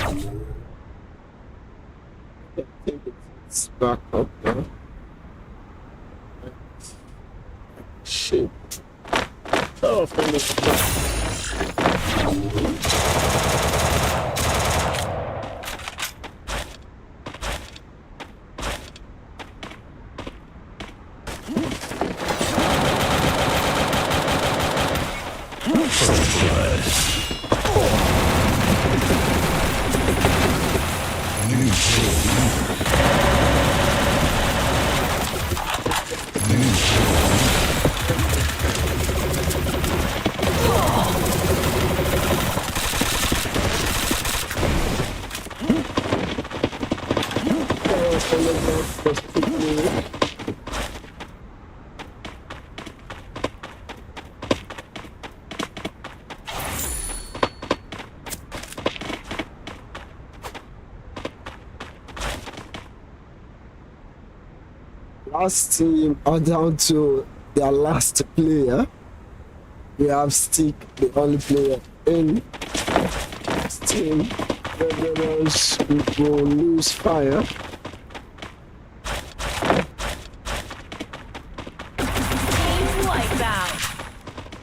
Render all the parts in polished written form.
I think it's back up now. Shit. Oh, from the last team are down to their last player. We have Stick, the only player in this team. The others will lose fire.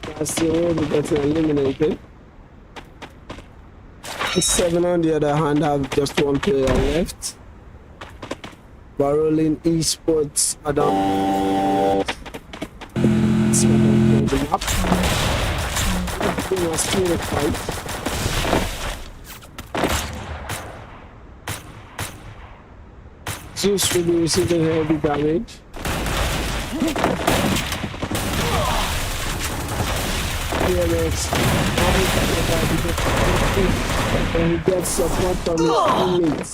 That's the way we get eliminated. The 7 on the other hand have just one player left. Barrelling esports are down. So building up. Everything was still a fight. Zeus will be receiving heavy damage. DMX, and he gets support from his teammates.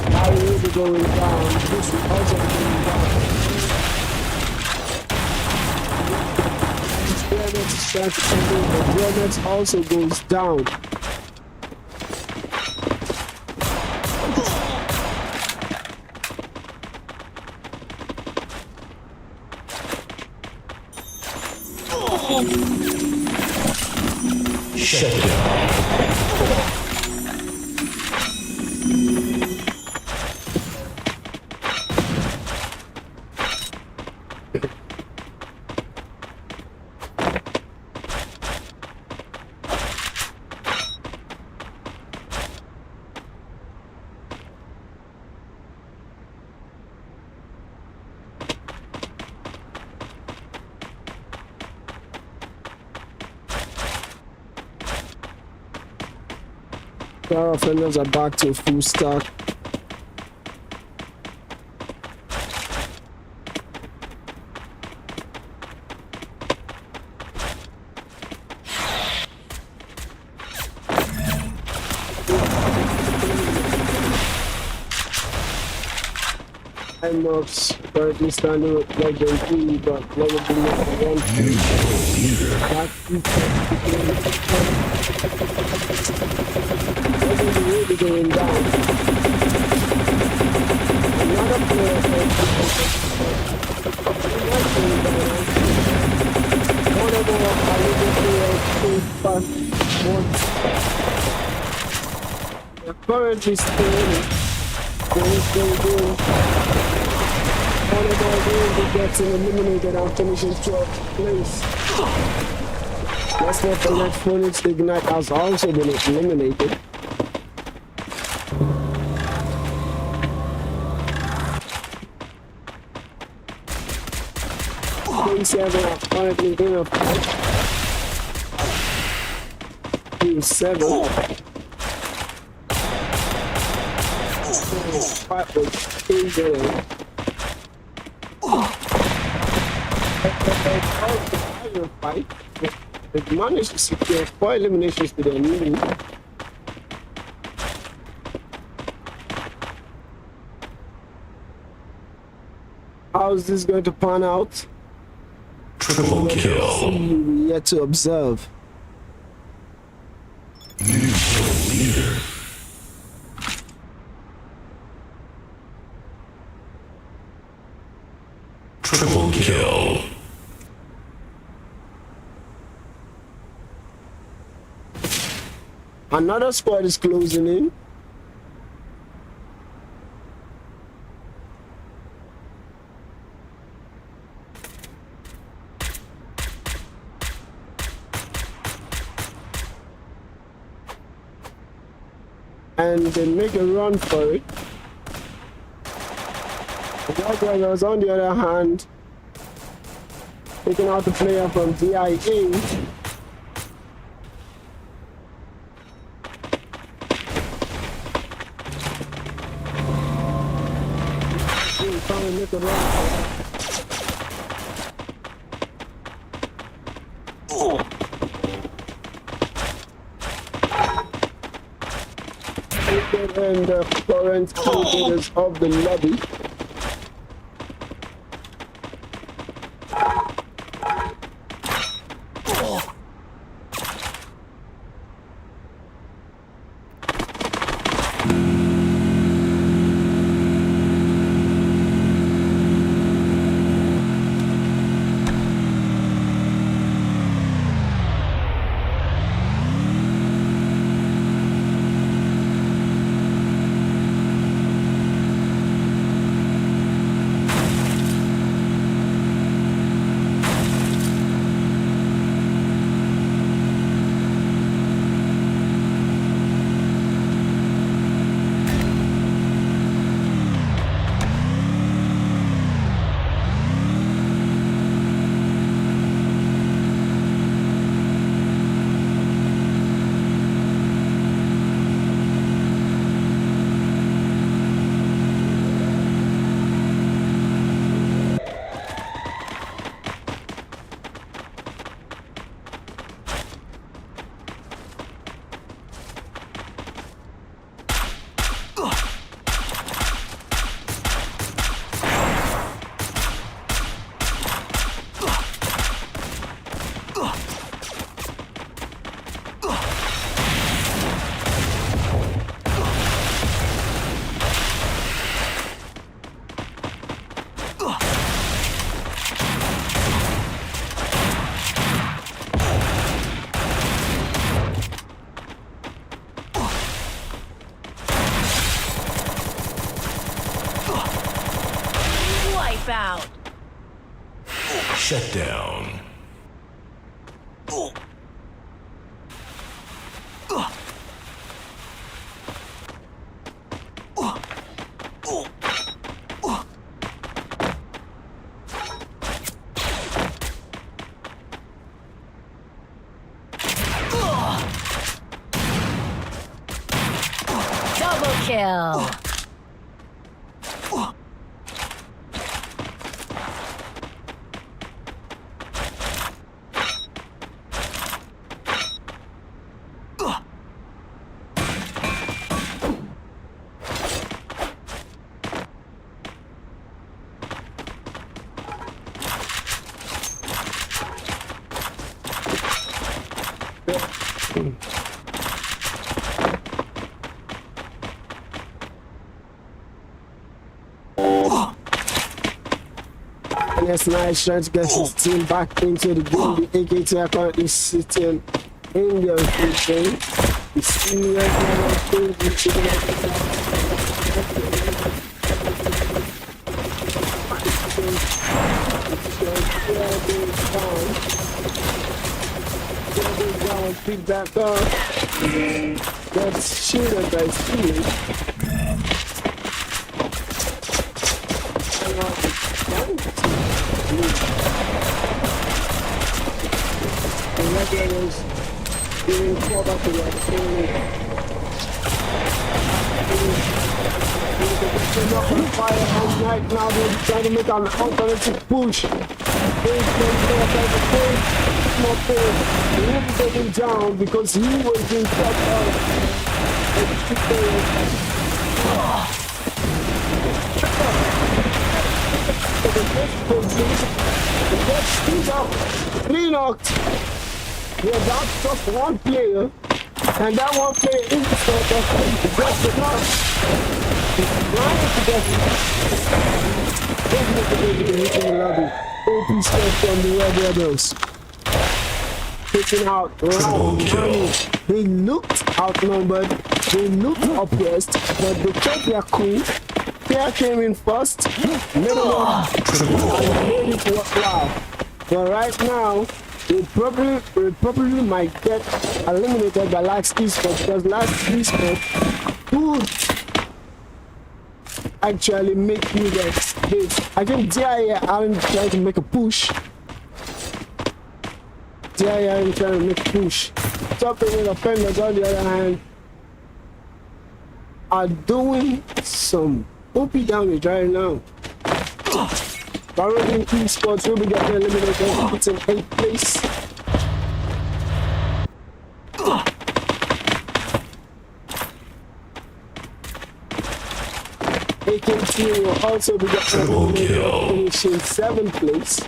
Now he will be going down. This will also be going down. DMX is trying to come in, but DMX also goes down. Shut it down. Our offenders are back to full stack. Mobs currently standing with Legend 3, but Legend 3 is really going down. Another player they're currently still Volleyball gets eliminated and finishes 12th place. Let's not forget Phoenix Ignite has also been eliminated. Team 7 are currently in a fight. Team 7 fight with Team 0. Fight, they've managed to secure 4 eliminations to their name. How is this going to pan out? Triple kill. Yet to observe. New leader. Triple kill. Another squad is closing in. And they make a run for it. The White Rebels, on the other hand, taking out the player from DIA. Trying to make a run for it. And the current commentators of the lobby. Out. Shut down. Double kill. Yes, nice trying to get his team back into the game. The AKT are currently sitting in their position. The senior pick that up. That's shooter by speed. The regulars being called up to the they're not going to fire all night now. They're trying to make an alternative push. More push. He will be taken down because he was being cut out. The next speed up, 3 knocked. We are down to just one player, and that one player is the starter. Just the knock. He's trying to get it. Definitely going to be hitting the lobby. Open step from the Red Rebels. taking out round money. They looked outnumbered, they looked oppressed, but they kept their cool. Fear came in first, made it work, and made it worthwhile. But right now, we probably might get eliminated by Last Esports, because Last Esports would actually make you guys this. I think DIA aren't trying to make a push. DIA aren't trying to make a push. Top rated offenders, on the other hand, are doing some OP damage right now. Barodin Esports will be getting eliminated. It's in 8th place. AKT will also be getting eliminated, finishing 7th place.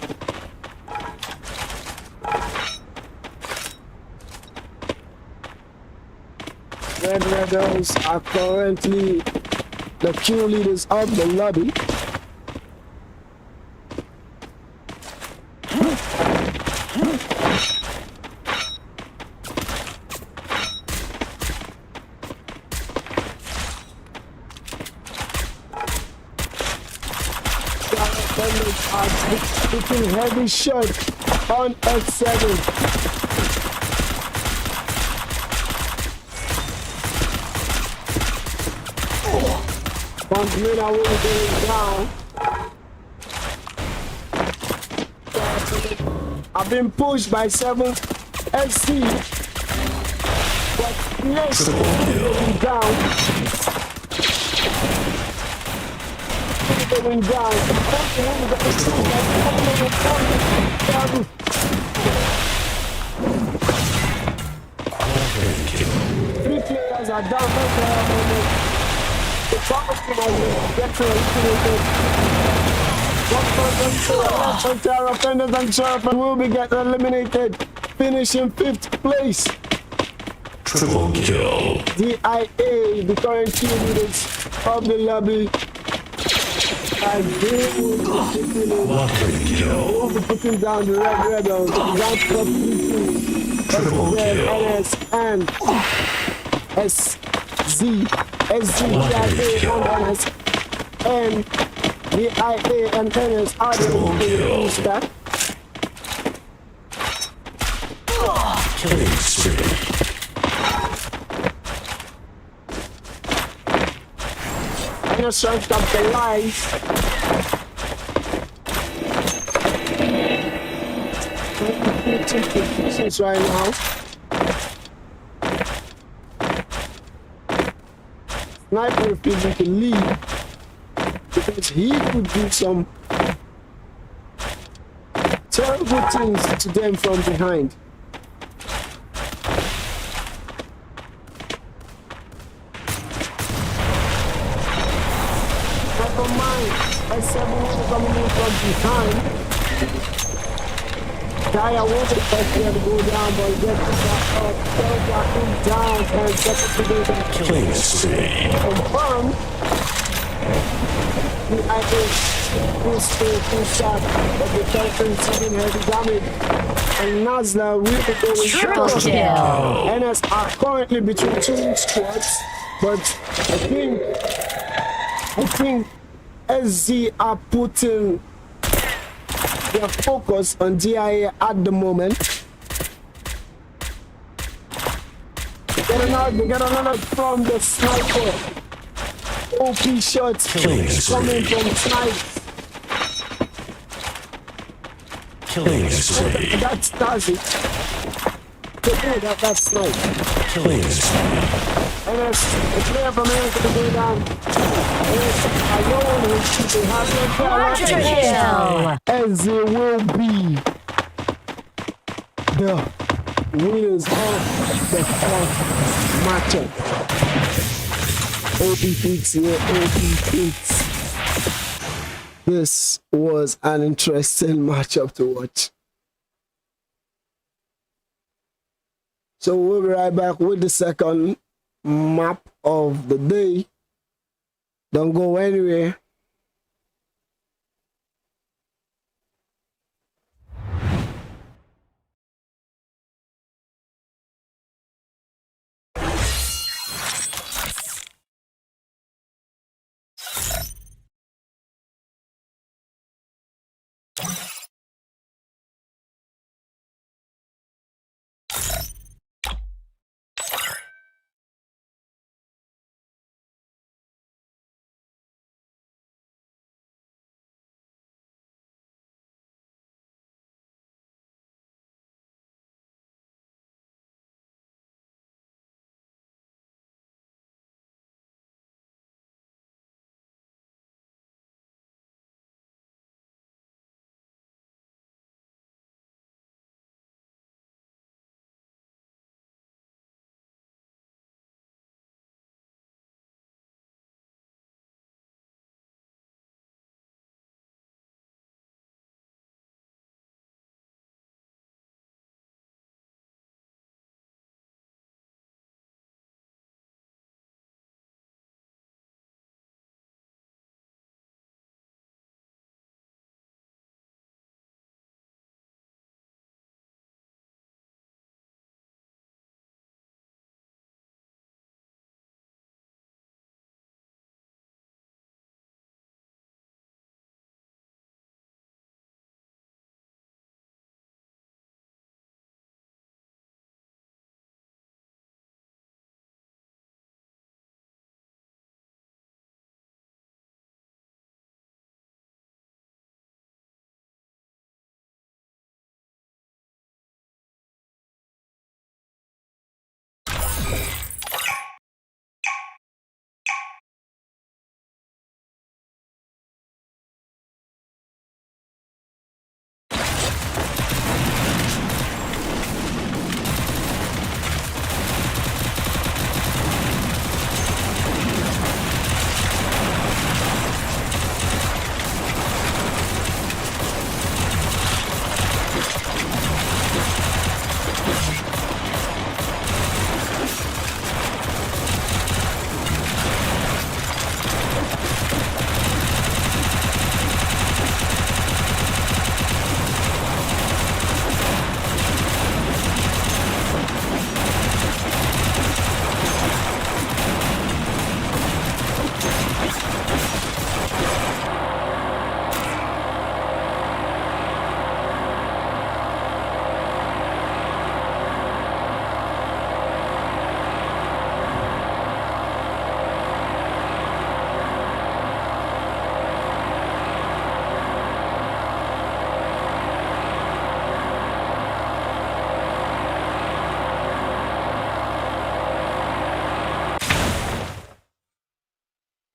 Red Rebels are currently the queue leaders of the lobby. Are taking heavy shots on X7. MENA will be going down. I've been pushed by 7 SC, but yes, going down. Going down. 3 players are down. The top of the get to offenders and sheriff will be getting eliminated, finishing 5th place. Triple kill. DIA, the current team leaders of the lobby, and they will be putting down the Red Rebels, Grand Cup 3 NS and SZ. SZDIA and NS, and DIA and NS are the stack. Killing spree. I'm just trying to stop the life. Positions right now. Sniper refusing to leave because he could do some terrible things to them from behind. Never mind, S7 will coming in from behind. Daya won't be the first player to go down, but gets down and gets to the Killing spree. confirmed. The IH will stay full shot, but the Falcon taking heavy damage. And Nazla will be going down. NS are currently between 2 squads, but I think SZ are putting their focus on DIA at the moment. They get another from the sniper. OP shots coming from snipes. Killing spree. That's it. That's snipe. Killing spree. And there's a player from here to go down. As they will be the winners of the 4th matchup. OP Fix here, OP Fix. This was an interesting matchup to watch. So we'll be right back with the second map of the day. Don't go anywhere.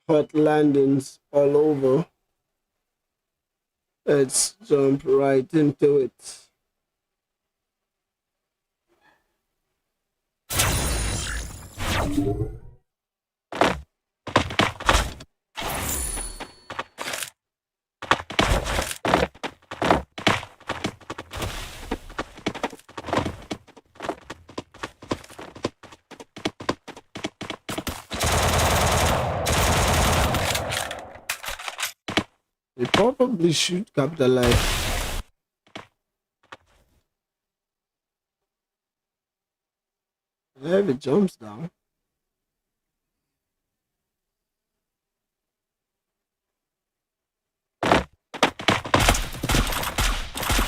hot landings all over. Let's jump right into it. We probably should capitalize. If it jumps down.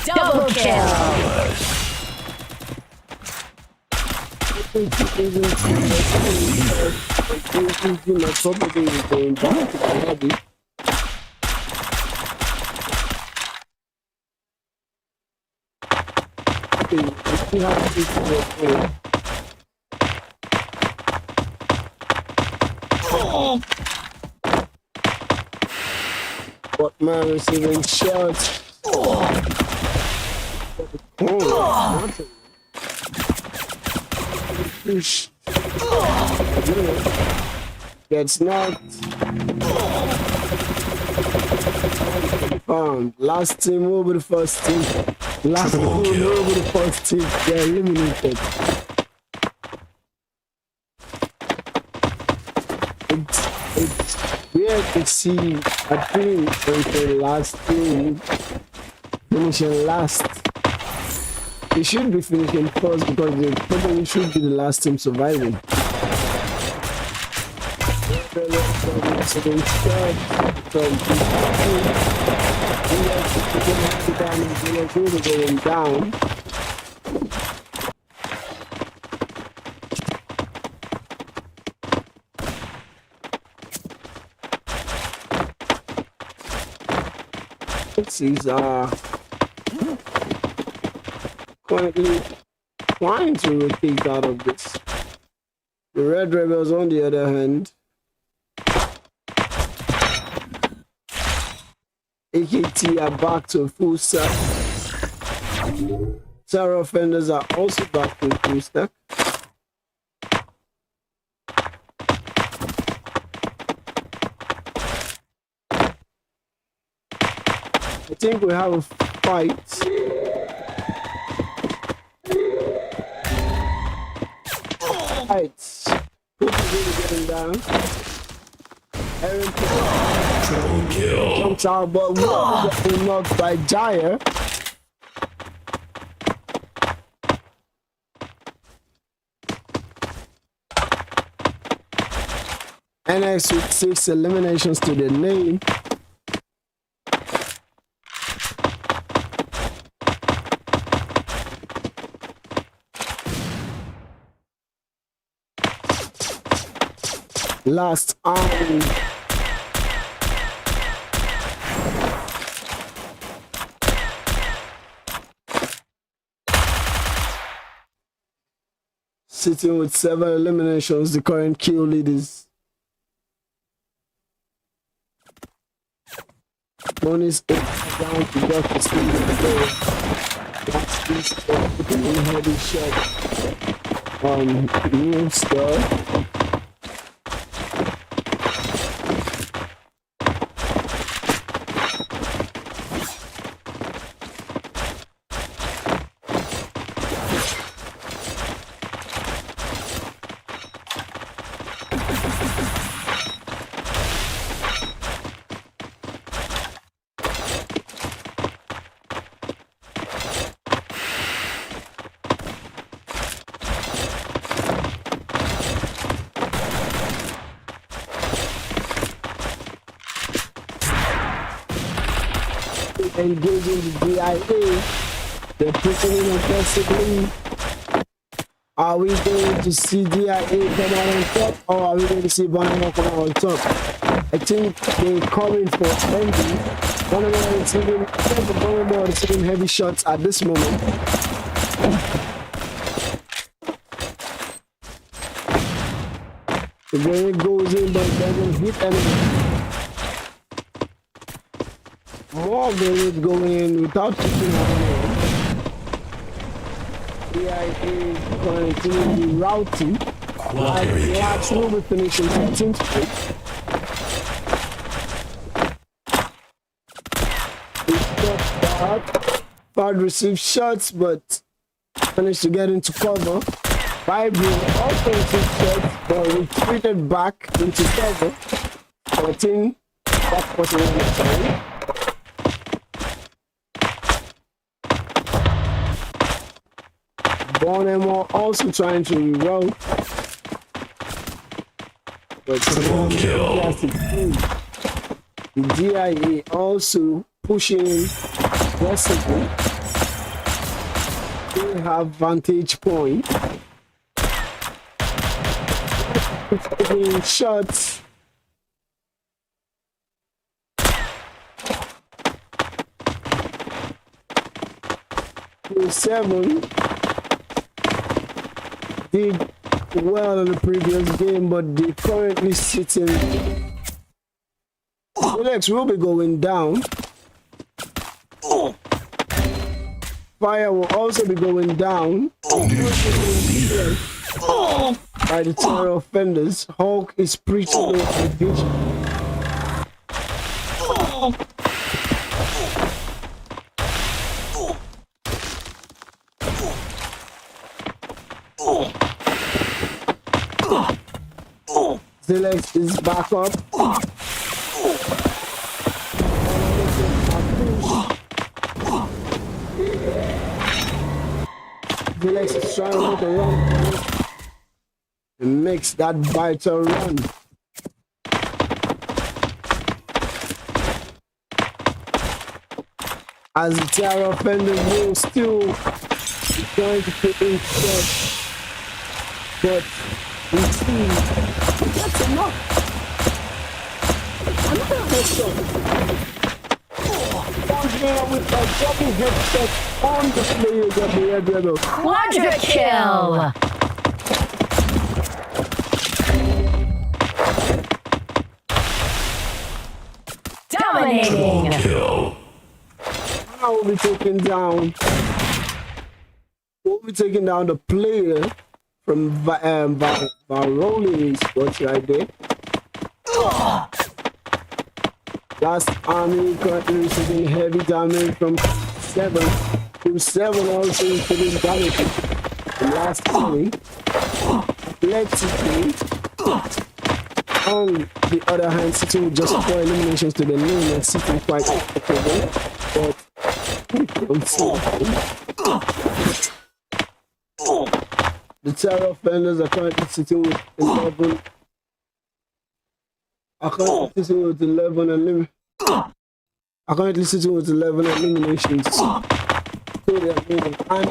Double kill. Probably going back to the lobby. If you have to do it, what man receiving shots? Push. Gets knocked. Last team over the first team. Last team over the first team. They're eliminated. It's weird to see a team until last team finishing last. They should be finishing first because they probably should be the last team surviving. Going down. He's currently trying to rotate out of this. The Red Rebels, on the other hand, AKT are back to full stack. Terror Offenders are also back to full stack. I think we have a fight. Fights. Who's really getting down? Aaron Triple kill. jumps out, but was getting knocked by Jaya. NX with 6 eliminations to the name. Last army. Sitting with 7 eliminations, the current kill leaders. Bonus 8 down to just the that's this putting heavy shot. New star. Engaging the DIA, they're pushing in aggressively. Are we going to see DIA come out on top, or are we going to see Bonamon come out on top? I think they're coming for Envy. Bonamon is receiving heavy shots at this moment. The grenade goes in but doesn't hit anyone. More grenades go in without hitting anyone. CIA is continually routing. Last will be finishing 13th place. Bad received shots, but managed to get into cover. Vibrant also received shots, but retreated back into cover. 14 back person on the time. Bonham also trying to reroute. But triple kill. The DIA also pushing aggressively. They have vantage point. Taking shots. Plus 7 did well in the previous game, but they currently sitting. Alex will be going down. Fire will also be going down by the terror offenders. Hulk is preaching the vision. Zilex is back up. Zilex is trying to make a run and makes that vital run. As the terror offender will still be trying to put in shots, but we see that's enough. Another headshot. With a double headshot on the players of the Red Rebel. Quadra kill. Dominating. Triple kill. Now we'll be taking down. We'll be taking down the player from Rolling Esports right there. Last army currently receiving heavy damage from 7. From 7 also receiving damage. The last army, Lexington, on the other hand, sitting with just 4 eliminations to the name and sitting quite comfortable. But we don't see the terror offenders are currently sitting with 11. I currently sitting with 11 eliminations. So they are moving and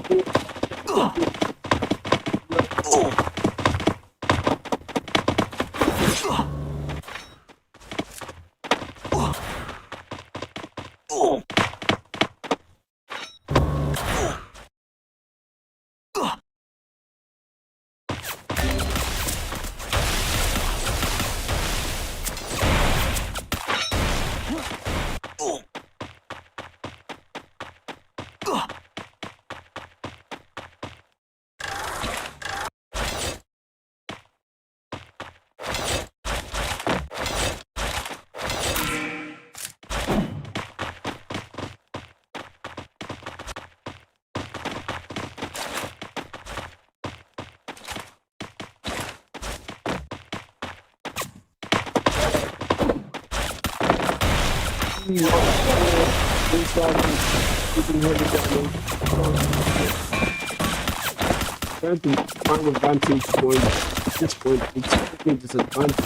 trying to find a vantage point. At this point, it's taking disadvantage.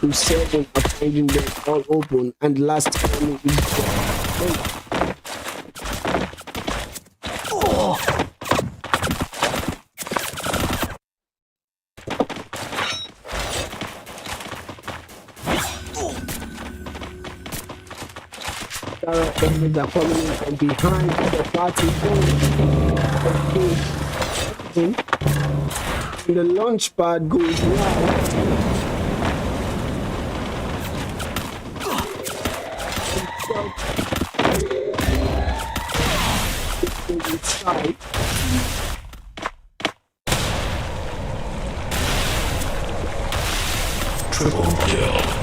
To 7 are finding them all open, and last time is are coming in from behind the party. the launch pad goes live, inside. Triple kill.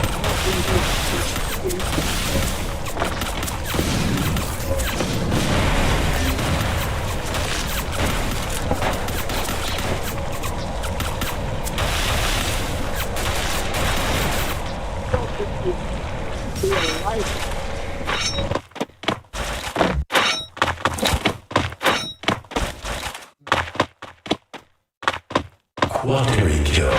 Quadri kill.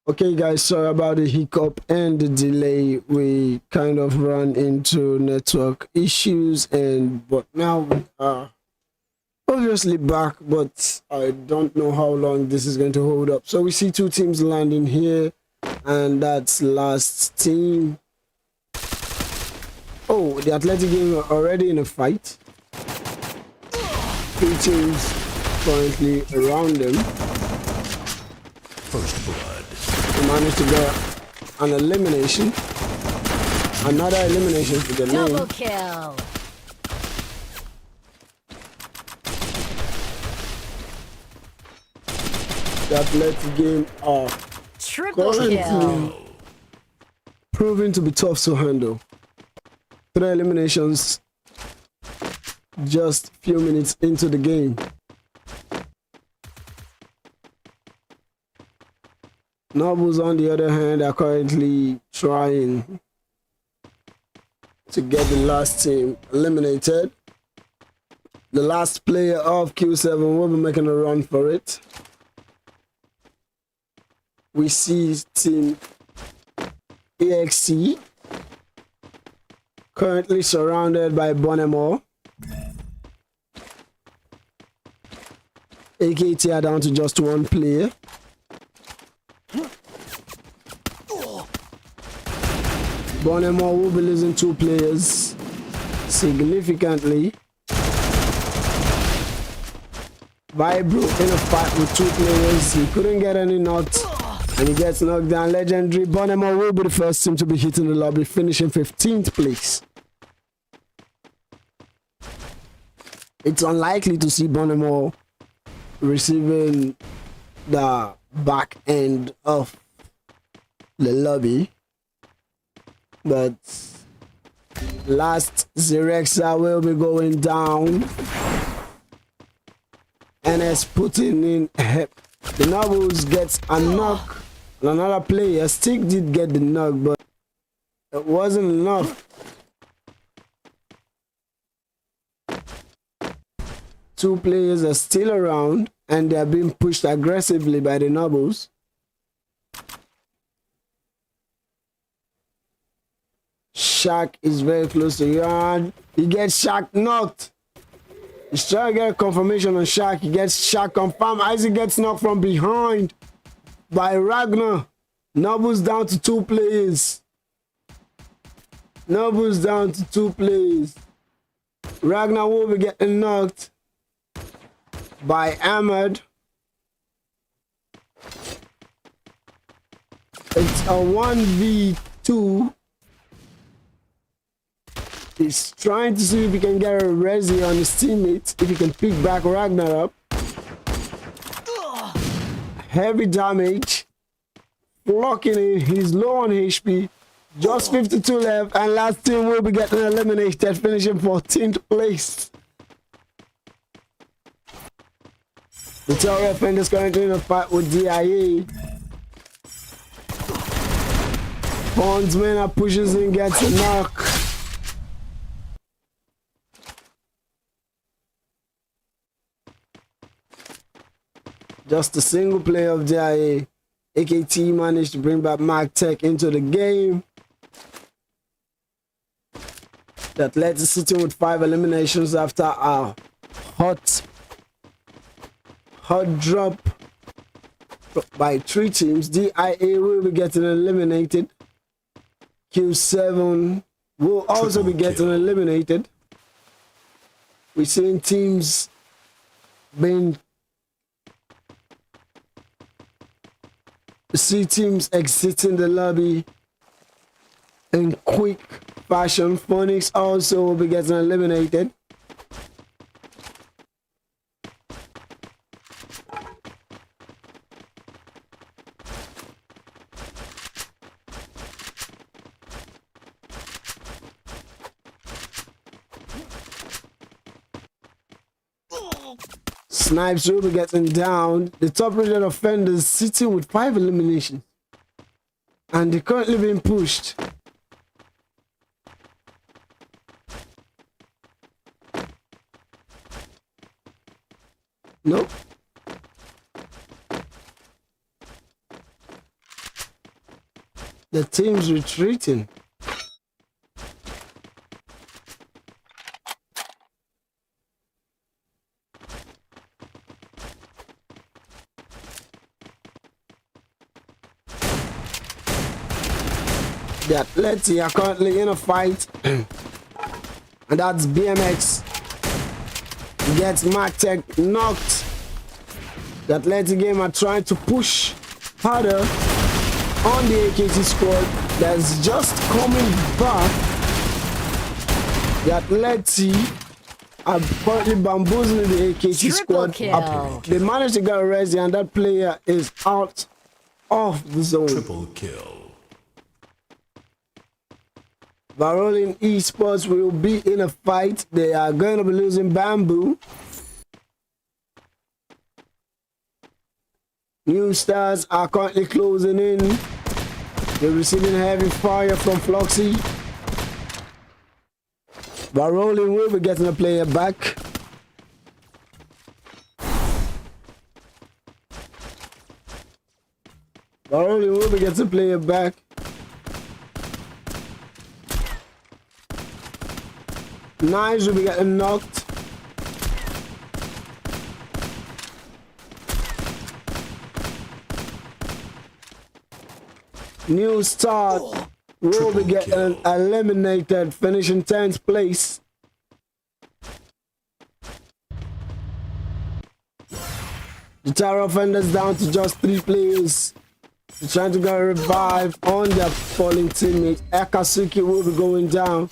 Okay guys, sorry about the hiccup and the delay. We kind of run into network issues, but now we are obviously back, but I don't know how long this is going to hold up. So we see two teams landing here, and that's last team. Oh, the Athletic game are already in a fight. Two teams currently around them. First blood. We managed to get an elimination. Another elimination for the Double lane. kill. The Athletic game are Triple currently kill. proving to be tough to handle. 3 eliminations just a few minutes into the game. Nobles, on the other hand, are currently trying to get the last team eliminated. The last player of Q7 will be making a run for it. We see Team EXC currently surrounded by Bonemore. AKT are down to just 1 player. Bonemore will be losing 2 players significantly. Vibro in a fight with 2 players. He couldn't get any knots and he gets knocked down. Legendary Bonemore will be the first team to be hitting the lobby, finishing 15th place. It's unlikely to see Bonemore receiving the back end of the lobby, but last Zerexa will be going down. NS putting in the Nobles gets a knock and another player. Stick did get the knock, but it wasn't enough. 2 players are still around and they are being pushed aggressively by the Nobles. Shaq is very close to Yarn. He gets Shaq knocked. He's trying to get a confirmation on Shaq. He gets Shaq confirmed. Isaac gets knocked from behind by Ragnar. Nobles down to 2 players. Nobles down to 2 players. Ragnar will be getting knocked by Ahmed. It's a 1v2. He's trying to see if he can get a resi on his teammates, if he can pick back Ragnar up. Heavy damage. Blocking in. He's low on HP. Just 52 left, and last team will be getting eliminated, finishing 14th place. The Tower friend is currently in a fight with DIA. MENA pushes in, gets a knock. Just a single player of DIA. AKT managed to bring back MagTech into the game. The Athletics sitting with 5 eliminations after a hot drop by 3 teams. DIA will be getting eliminated. Q7 will also be getting eliminated. We're seeing teams being teams exiting the lobby in quick fashion. Phoenix also will be getting eliminated. Snipes will be getting down. The top rated offenders sitting with 5 eliminations. And they're currently being pushed. Nope. The team's retreating. The Atleti are currently in a fight. And that's BMX. Gets Martek knocked. The Atleti game are trying to push harder on the AKT squad that's just coming back. The Atleti are currently bamboozling the AKT squad. Kill. They managed to get a resi and that player is out of the zone. Triple kill. Varolin Esports will be in a fight. They are going to be losing Bamboo. New stars are currently closing in. They're receiving heavy fire from Floxy. Varolin will be getting a player back. Varolin will be getting a player back. Knives will be getting knocked. New start will be getting eliminated, finishing 10th place. The Tower Offenders down to just 3 players. They're trying to get a revive on their falling teammate. Akatsuki will be going down.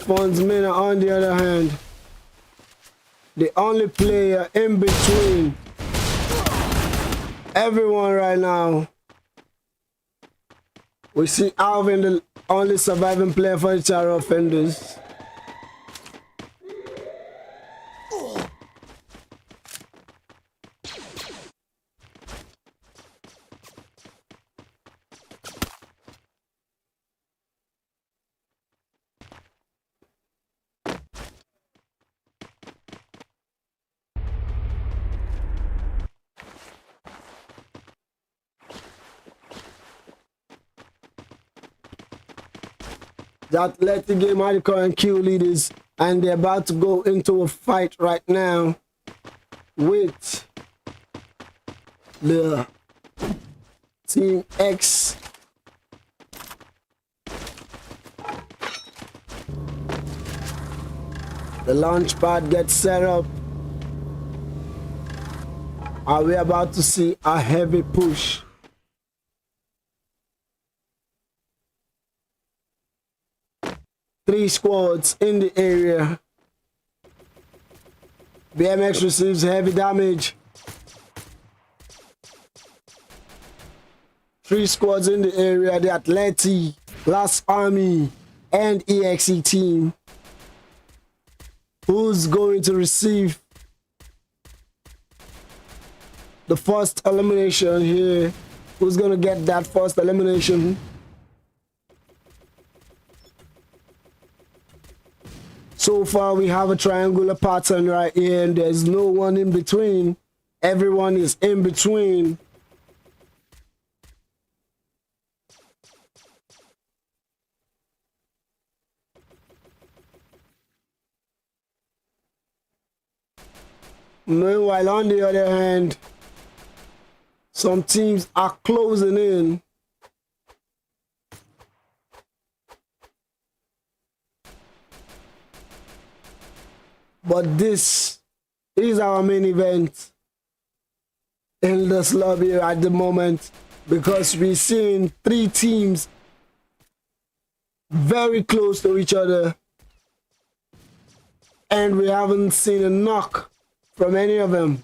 MENA on the other hand, the only player in between everyone right now. We see Alvin, the only surviving player for the Tower Offenders. That let the game are the current Q leaders, and they're about to go into a fight right now with the Team X. The launch pad gets set up. Are we about to see a heavy push? Three squads in the area. BMX receives heavy damage. 3 squads in the area. The Atleti, Last Army, and EXE team. Who's going to receive the first elimination here? Who's going to get that first elimination? So far, we have a triangular pattern right here, and there's no one in between. Everyone is in between. Meanwhile, on the other hand, some teams are closing in. But this is our main event in this lobby at the moment, because we're seeing 3 teams very close to each other, and we haven't seen a knock from any of them.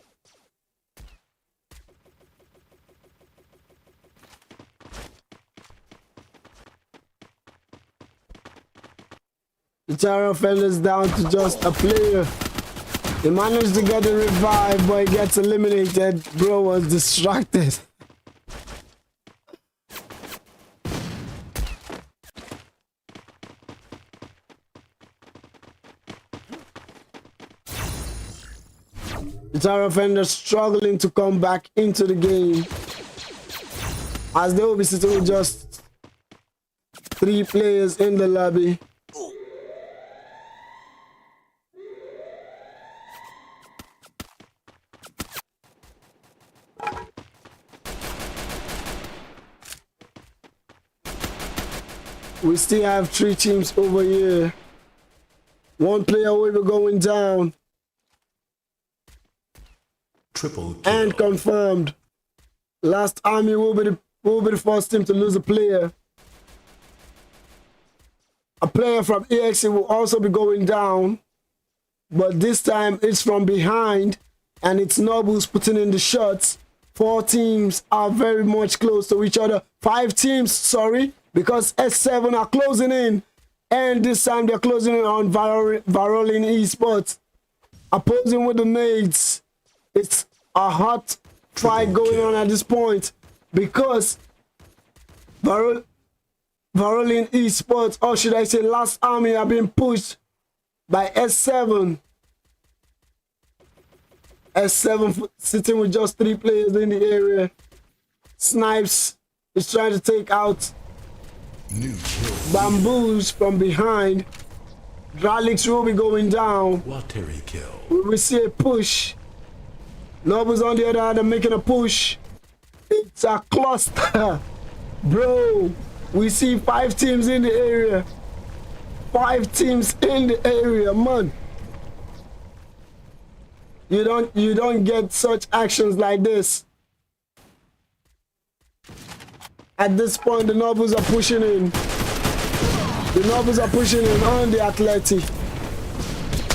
The Tower Offenders down to just a player. He managed to get a revive, but he gets eliminated. Bro was distracted. The tower defenders struggling to come back into the game, as they will be sitting with just 3 players in the lobby. We still have 3 teams over here. 1 player will be going down. Triple kill. And confirmed. Last army will be the first team to lose a player. A player from EXE will also be going down, but this time it's from behind, and it's Nobles putting in the shots. 4 teams are very much close to each other. 5 teams, sorry, because S7 are closing in, and this time they're closing in on Varolin Esports. Opposing with the nades. It's a hot fight going on at this point, because Varolin Esports, or should I say Last Army, are being pushed by S7. S7 sitting with just 3 players in the area. Snipes is trying to take out Bamboos from behind. Dralix will be going down. Watery kill. We will see a push. Nobles on the other hand are making a push. It's a cluster. Bro, we see 5 teams in the area. 5 teams in the area, man. You don't get such actions like this. At this point, the Nobles are pushing in. The Nobles are pushing in on the Athletic.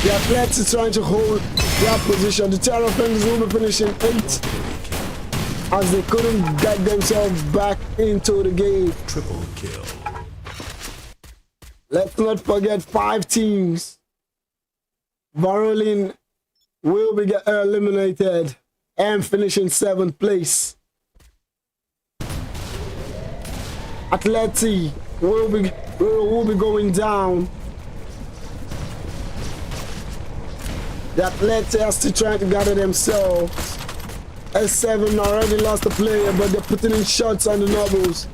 The Athletic is trying to hold their position. The Terror Offenders will be finishing 8, as they couldn't get themselves back into the game. Triple kill. Let's not forget 5 teams. Varolin will be eliminated and finishing 7th place. Atleti will be going down. The Atleti are still trying to gather themselves. S7 already lost a player, but they're putting in shots on the Nobles.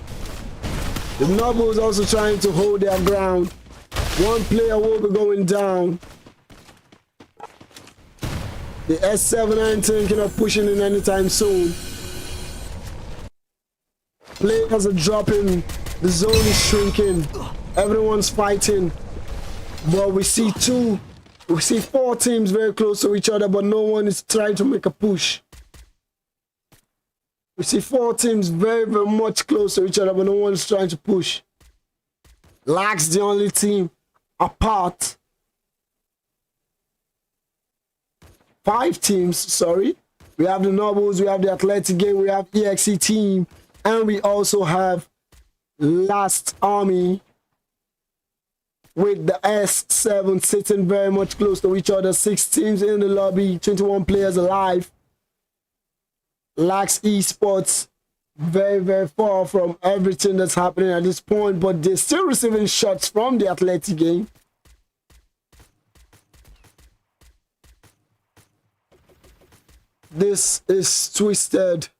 The Nobles also trying to hold their ground. 1 player will be going down. The S7 ain't thinking of pushing in anytime soon. Players are dropping. The zone is shrinking. Everyone's fighting. But we see 4 teams very close to each other, but no one is trying to make a push. We see 4 teams very, very much close to each other, but no one is trying to push. Lax the only team apart. 5 teams, sorry. We have the Nobles, we have the Athletic game, we have EXE team, and we also have Last Army with the S7 sitting very much close to each other. 6 teams in the lobby, 21 players alive. Lax Esports very, very far from everything that's happening at this point, but they're still receiving shots from the Athletic game. This is twisted,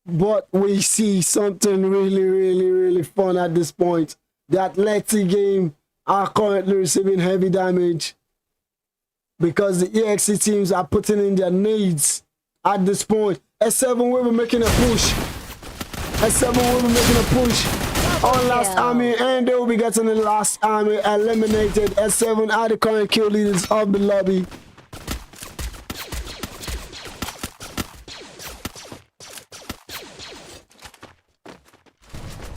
but we see something really, really, really fun at this point. The Athletic game are currently receiving heavy damage because the EXE teams are putting in their nades at this point. S7 will be making a push. S7 will be making a push on Last Army, and they will be getting the Last Army eliminated. S7 are the current kill leaders of the lobby.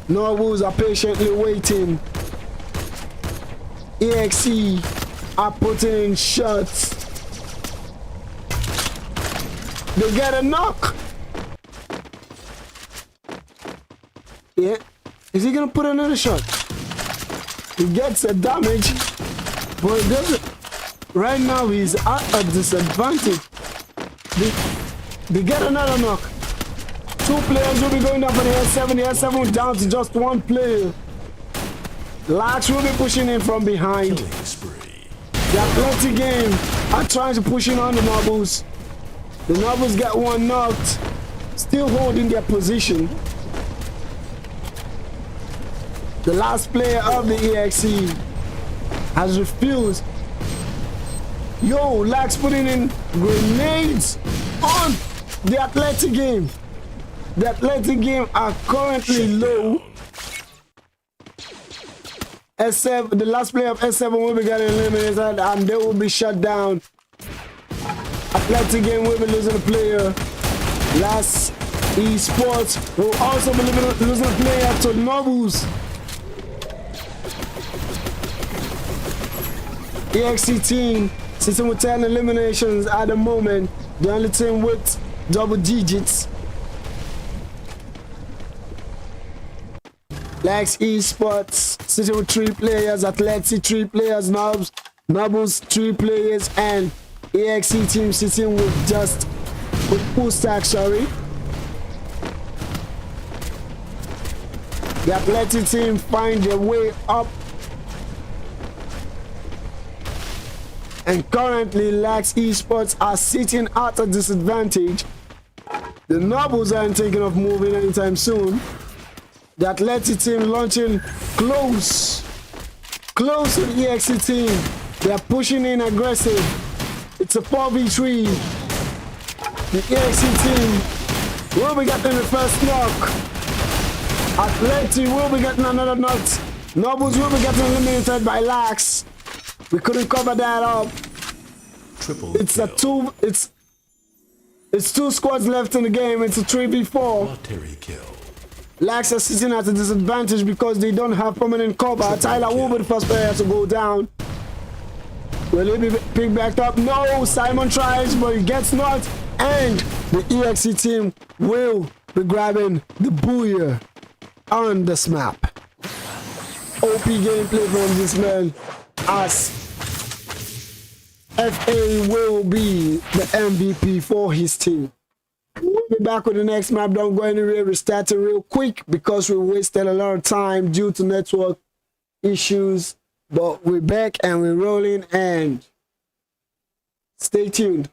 Nobles are patiently waiting. EXE are putting in shots. They get a knock. Yeah. Is he gonna put another shot? He gets a damage, but it doesn't. Right now he's at a disadvantage. They get another knock. 2 players will be going down for the S7. The S7 down to just 1 player. Lax will be pushing in from behind. The Athletic game are trying to push in on the Nobles. The Nobles get one knocked, still holding their position. The last player of the EXE has refused. Yo, Lax putting in grenades on the Athletic game. The Athletic game are currently low. S7, the last player of S7 will be getting eliminated and they will be shut down. Athletic game will be losing a player. Last Esports will also be losing a player to Nobles. EXE team sitting with 10 eliminations at the moment. The only team with double digits. Lex Esports sitting with 3 players, Athletic 3 players, Nobles 3 players, and EXE team sitting with just with full stack, sorry. The Athletic team find their way up. And currently Lex Esports are sitting at a disadvantage. The Nobles aren't thinking of moving anytime soon. The Athletic team launching close to the EXE team. They are pushing in aggressive. It's a 4v3. The EXE team will be getting the first knock. Athletic will be getting another knock. Nobles will be getting eliminated by Lax. We couldn't cover that up. Triple It's kill. it's 2 squads left in the game. It's a 3v4. Military kill. Lax are sitting at a disadvantage because they don't have permanent cover. Tyler will be the first player to go down. Will he be picked back up? No, Simon tries, but he gets knocked. And the EXE team will be grabbing the booyah on this map. OP gameplay from this man, as FA will be the MVP for his team. We'll be back with the next map. Don't go anywhere. We started real quick because we wasted a lot of time due to network issues. But we're back and we're rolling, and stay tuned.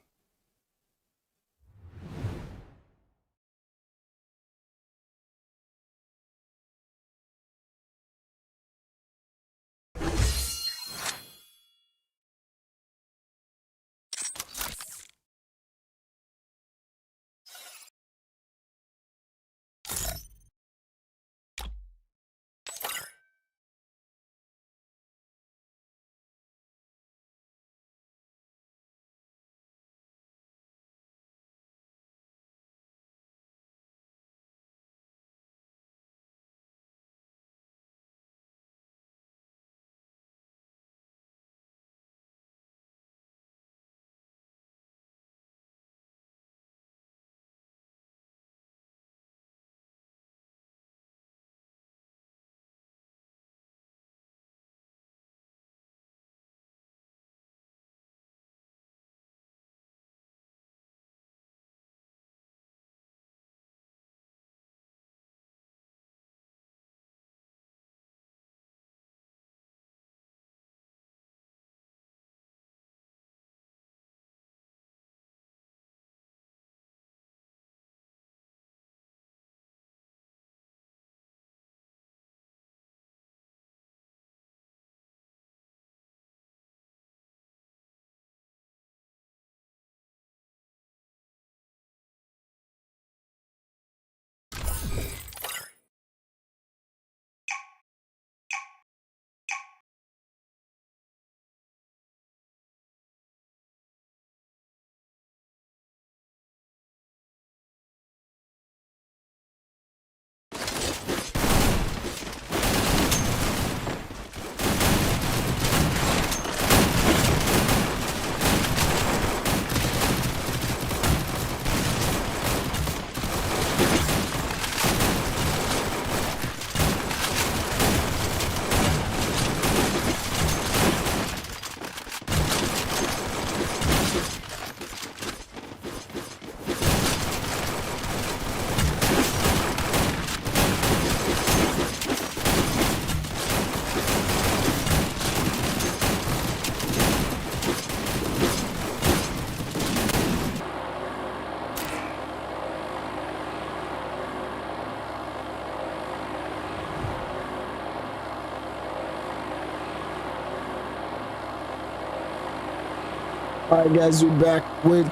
Alright guys, we're back with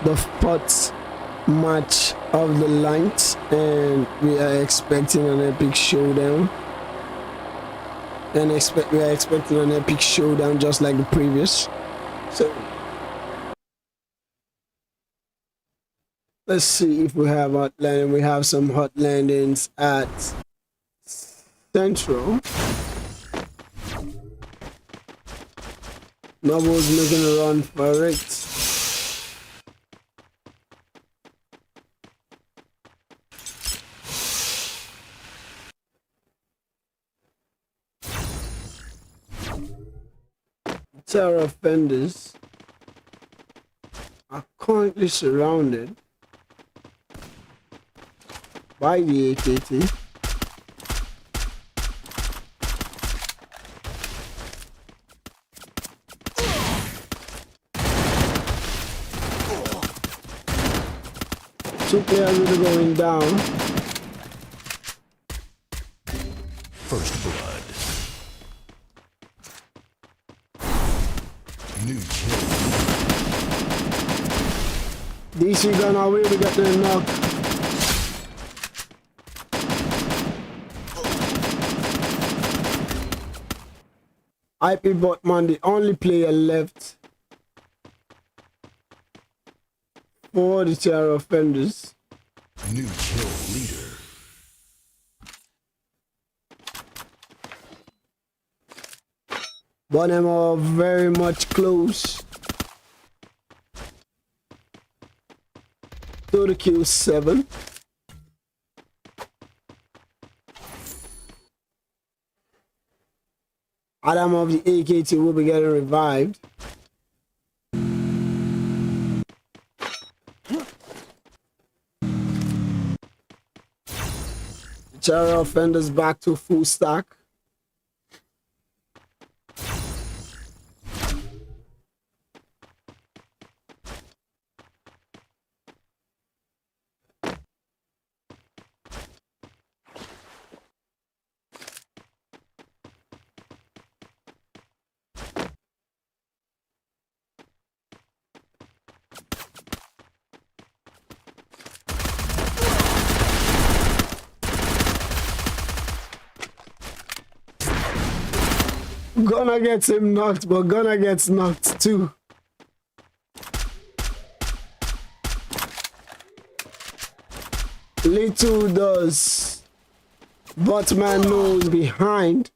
the fourth match of the night and we are expecting an epic showdown. We are expecting an epic showdown just like the previous. So let's see if we have hot landing. We have some hot landings at Central. Nobles making a run for it. Terror offenders are currently surrounded by the AKT. Two players will be going down. First blood. New kill. DC gun away, we got the knock. IP Botman, the only player left for the terror offenders. New kill leader. But them are very much close to the Q7. Adam of the AKT will be getting revived. Terror offenders back to full stack. Gunner gets him knocked, but Gunner gets knocked too. Little does Botman knows behind.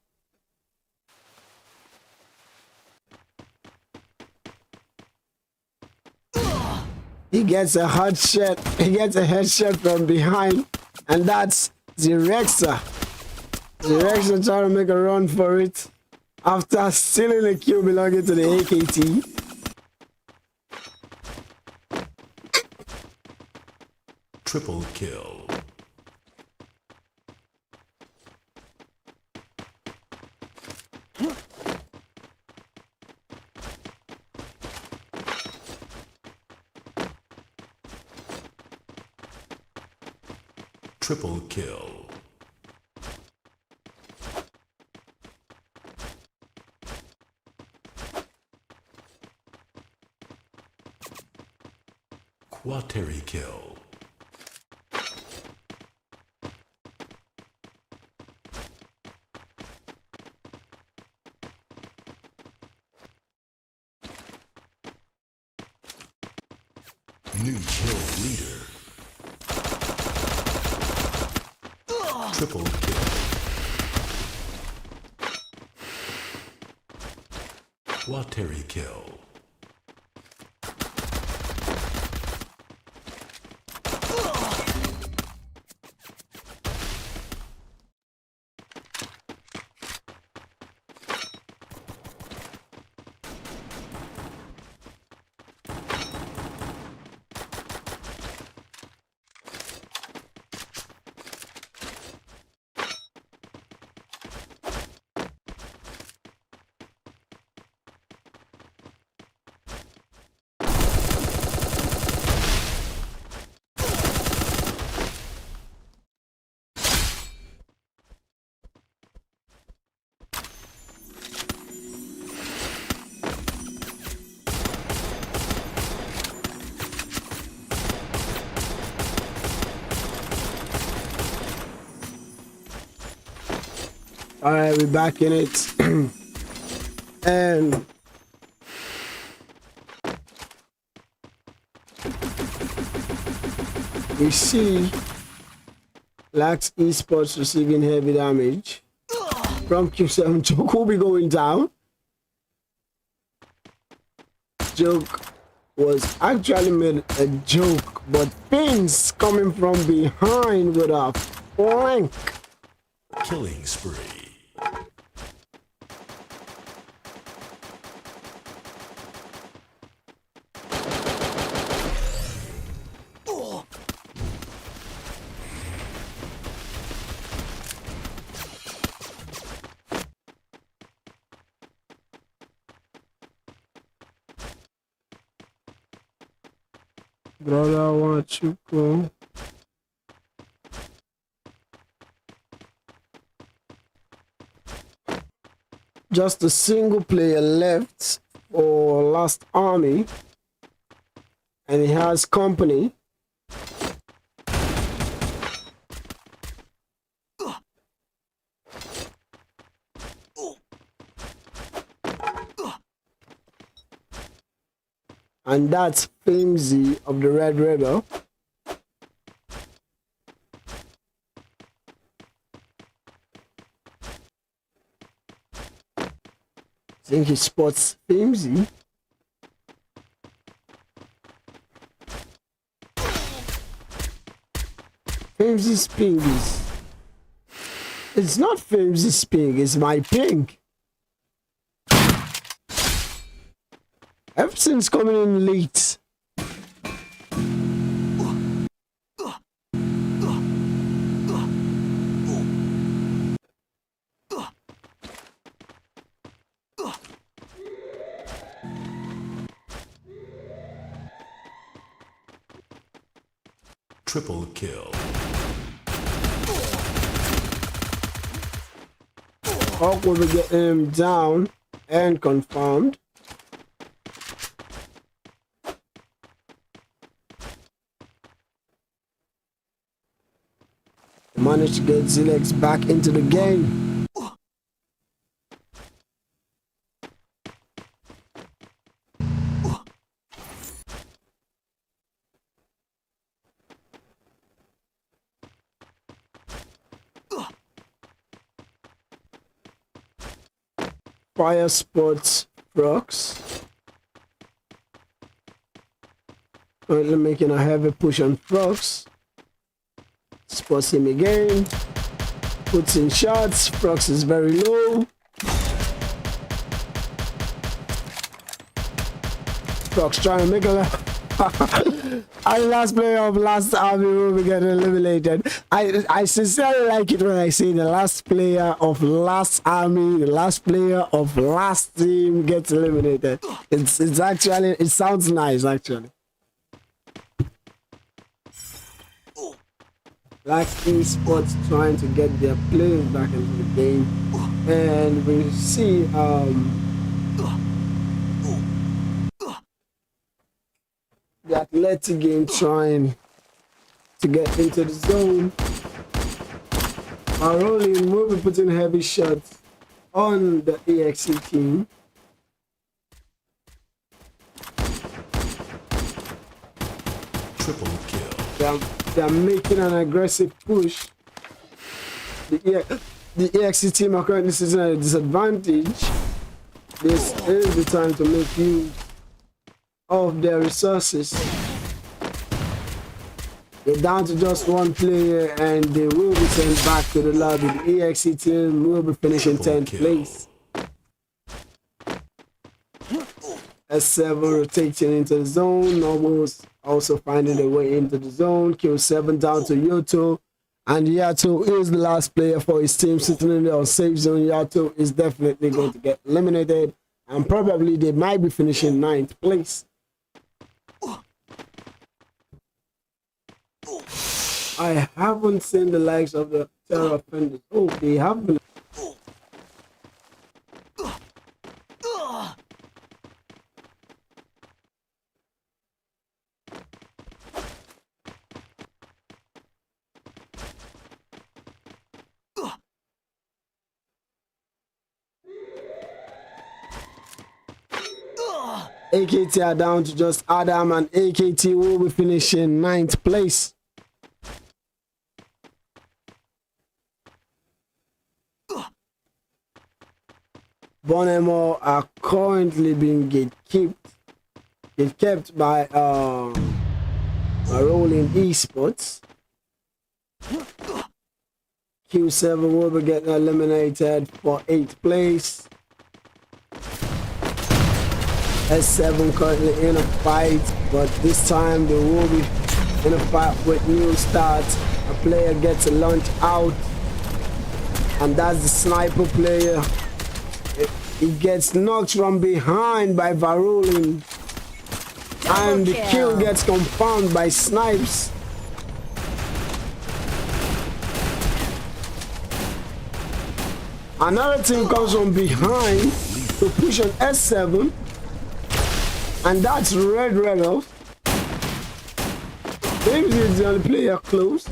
He gets a hot shot. He gets a headshot from behind, and that's Zerexa. Zerexa trying to make a run for it after stealing a kill belonging to the AKT. Triple kill. Triple kill. Quateri kill. New kill leader. Triple kill. Quateri kill. Alright, we're back in it. And we see Lax Esports receiving heavy damage from Q7. Joke will be going down. Joke was actually made a joke, but things coming from behind with a flank. Killing spree. Brother, I want you go. Just a single player left for Last Army, and he has company. And that's Flimsy of the Red Rebel. I think he spots Flimsy. Flimsy's ping is... It's not Flimsy's ping, it's my ping. Everything's coming in late. Triple kill. Hawk will be getting him down and confirmed. Managed to get Zilex back into the game. Fire Sports Frogs. Currently making a heavy push on Frogs. Spots him again. Puts in shots. Frogs is very low. Frogs trying to make a our last player of Last Army will be getting eliminated. I sincerely like it when I say the last player of Last Army, the last player of Last Team gets eliminated. It's actually, it sounds nice actually. Like esports trying to get their players back into the game, and we see the athletic game trying to get into the zone. Our rolling will be putting heavy shots on the EXE team. Triple kill. They're making an aggressive push. The EXE team are currently sitting at a disadvantage. This is the time to make use of their resources. They're down to just one player and they will be sent back to the lobby. The EXE team will be finishing 10th place. S7 rotating into the zone, almost also finding their way into the zone. Q7 down to Yoto, and Yato is the last player for his team sitting in the safe zone. Yato is definitely going to get eliminated, and probably they might be finishing 9th place. I haven't seen the likes of the terror offenders. Oh, they have been. AKT are down to just Adam, and AKT will be finishing 9th place. Bonemo are currently being gatekept by Rolling Esports. Q7 will be getting eliminated for 8th place. S7 currently in a fight, but this time they will be in a fight with new starts. A player gets a launch out, and that's the sniper player. He gets knocked from behind by Varolin, and the kill gets confirmed by Snipes. Another team comes from behind to push on S7, and that's Red off. Maybe he's the only player close.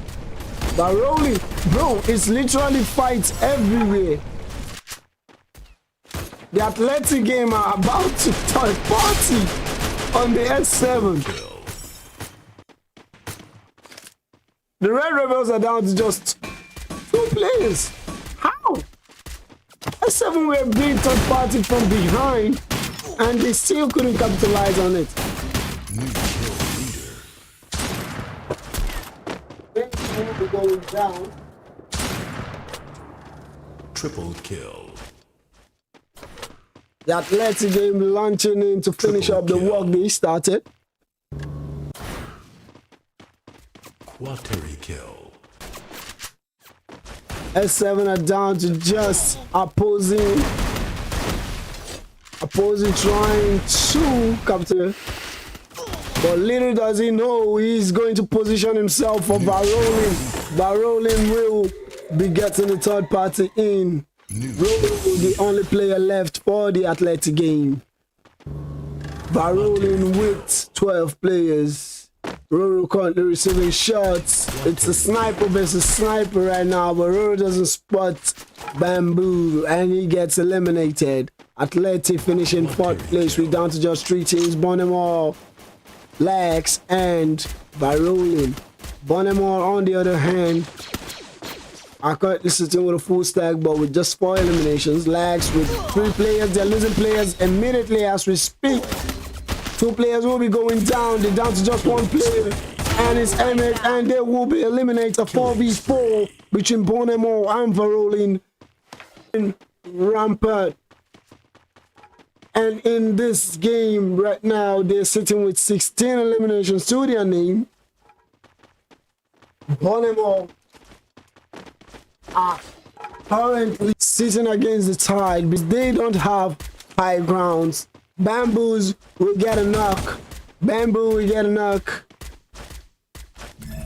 But Rolling, bro, it's literally fights everywhere. The Athletic game are about to start party on the S7. The Red Rebels are down to just 2 players. How? S7 were being third party from behind, and they still couldn't capitalize on it. New kill leader. Things will be going down. Triple kill. The Athletic game launching in to finish up the work they started. Quateri kill. S7 are down to just opposing trying to capture. But little does he know he's going to position himself for Varolin. Varolin will be getting the third party in. Roro, the only player left for the Athletic game. Varolin with 12 players. Roro currently receiving shots. It's a sniper versus sniper right now, but Roro doesn't spot Bamboo and he gets eliminated. Athletic finishing 4th place. We're down to just 3 teams: Bonnemore, Lex, and Varolin. Bonnemore, on the other hand, are currently sitting with a full stack, but with just 4 eliminations. Lags with 3 players. They're losing players immediately as we speak. 2 players will be going down. They're down to just 1 player, and it's Emmett, and they will be eliminated 4v4 between Bonemo and Varolin in Rampart. And in this game right now, they're sitting with 16 eliminations to their name. Bonemo are currently sitting against the tide because they don't have high grounds. Bamboos will get a knock. Bamboo will get a knock.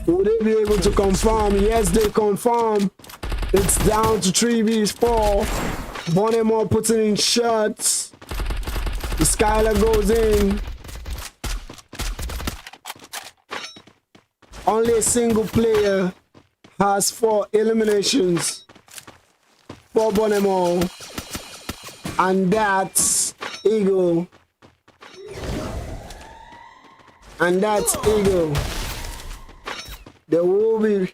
Will they be able to confirm? Yes, they confirm. It's down to 3v4. Bonnemore putting in shots. The Skylar goes in. Only a single player has 4 eliminations for Bonnemore, and that's Eagle. And that's Eagle. They will be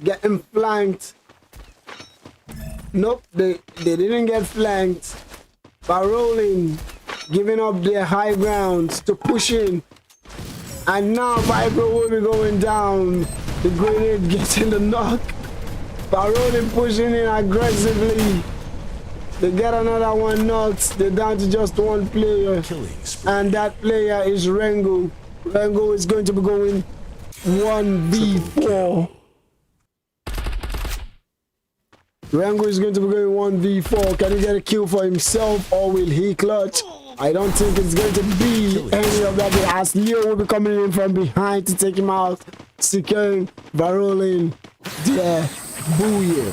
getting flanked. Nope, they didn't get flanked. By Rolling, giving up their high grounds to push in. And now Viper will be going down. The grenade getting the knock. By Rolling pushing in aggressively. They get another one knocked. They're down to just 1 player. And that player is Rengo. Rengo is going to be going 1v4. Rengo is going to be going 1v4. Can he get a kill for himself, or will he clutch? I don't think it's going to be any of that, as Leo will be coming in from behind to take him out, securing Varolin there. Booyah.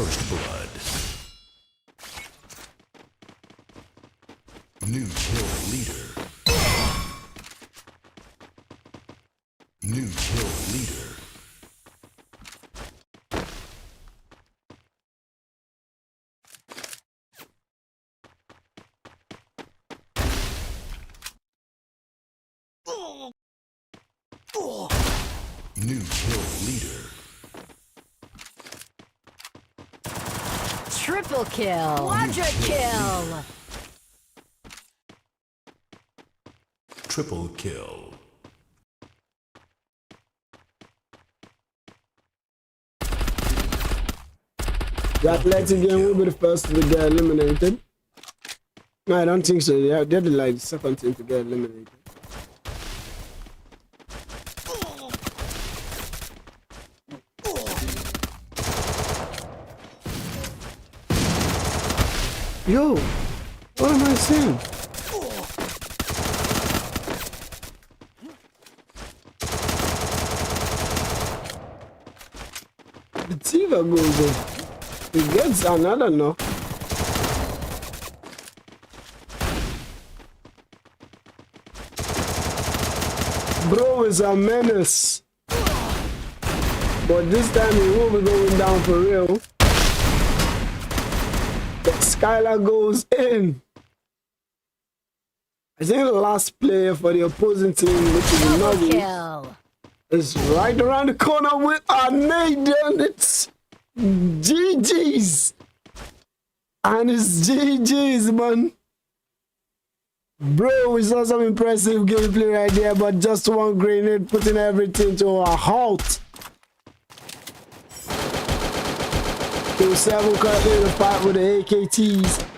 First blood. New kill leader. New kill leader. New kill leader. Triple kill. Quadra kill. Triple kill. The Athletic game will be the first to get eliminated. No, I don't think so. Yeah, they're like the second team to get eliminated. Yo, what am I saying? The Tiva goes in. He gets another knock. Bro is a menace. But this time he will be going down for real. But Skylar goes in. I think the last player for the opposing team, which is Double Nuggies, kill. is right around the corner with a nade, and it's GG's. And it's GG's, man. Bro, we saw some impressive gameplay right there, but just one grenade putting everything to a halt. Team 7 currently in the fight with the AKTs.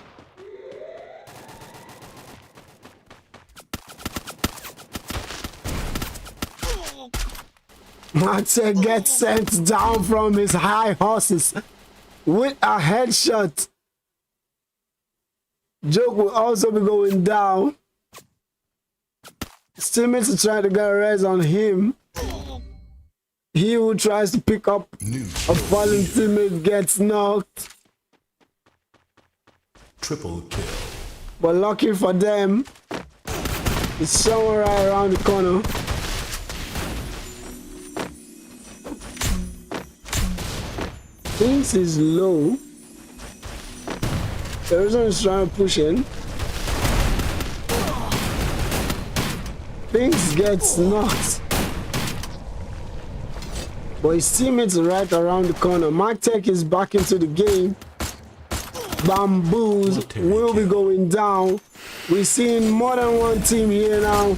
Maxe gets sent down from his high horses with a headshot. Joke will also be going down. His teammates are trying to get a res on him. He who tries to pick up a fallen teammate gets knocked. Triple kill. But lucky for them, it's somewhere right around the corner. Things is low. The reason is trying to push in. Things gets knocked. But his teammates are right around the corner. MacTech is back into the game. Bamboos will be going down. We're seeing more than one team here now.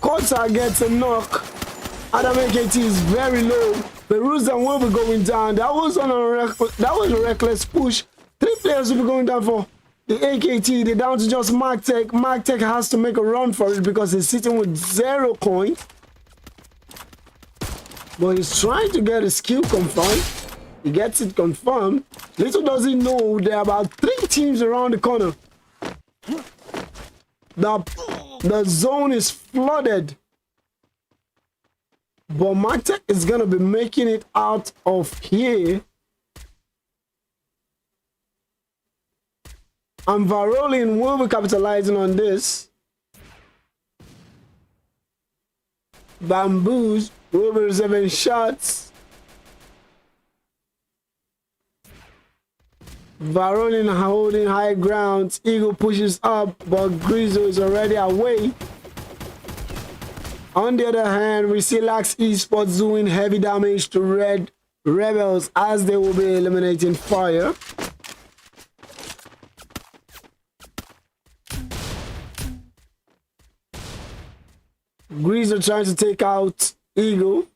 Kota gets a knock. Adam AKT is very low. Peruzan will be going down. That was a reckless push. 3 players will be going down for the AKT. They're down to just MacTech. MacTech has to make a run for it because he's sitting with 0 coins. But he's trying to get his skill confirmed. He gets it confirmed. Little does he know there are about 3 teams around the corner. The zone is flooded. But MacTech is going to be making it out of here. And Varolin will be capitalizing on this. Bamboos will be receiving shots. Varolin holding high ground. Eagle pushes up, but Grizzle is already away. On the other hand, we see Lax Esports doing heavy damage to Red Rebels as they will be eliminating fire. Grizzle trying to take out Eagle.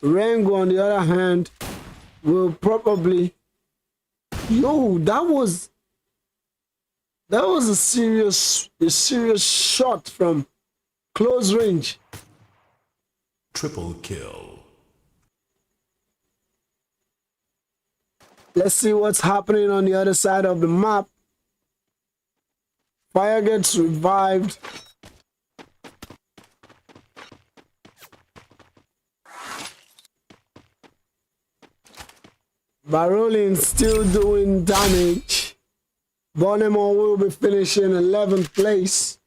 Rango, on the other hand, will probably... Yo, that was a serious shot from close range. Triple kill. Let's see what's happening on the other side of the map. Fire gets revived. Barolin still doing damage. Baltimore will be finishing 11th place.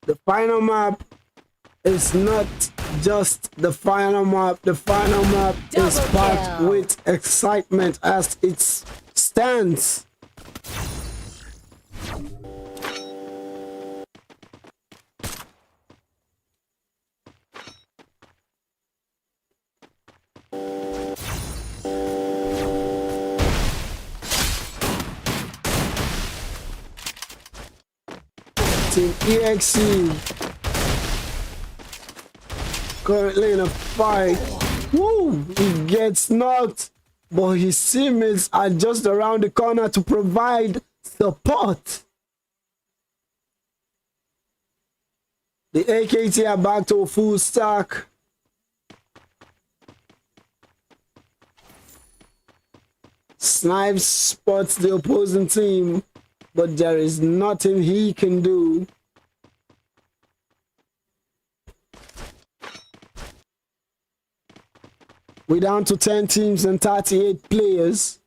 The final map is not just the final map. The final map is packed with excitement as it stands. Team EXE currently in a fight. Woo! He gets knocked, but his teammates are just around the corner to provide support. The AKT are back to a full stack. Snipes spots the opposing team, but there is nothing he can do. We're down to 10 teams and 38 players.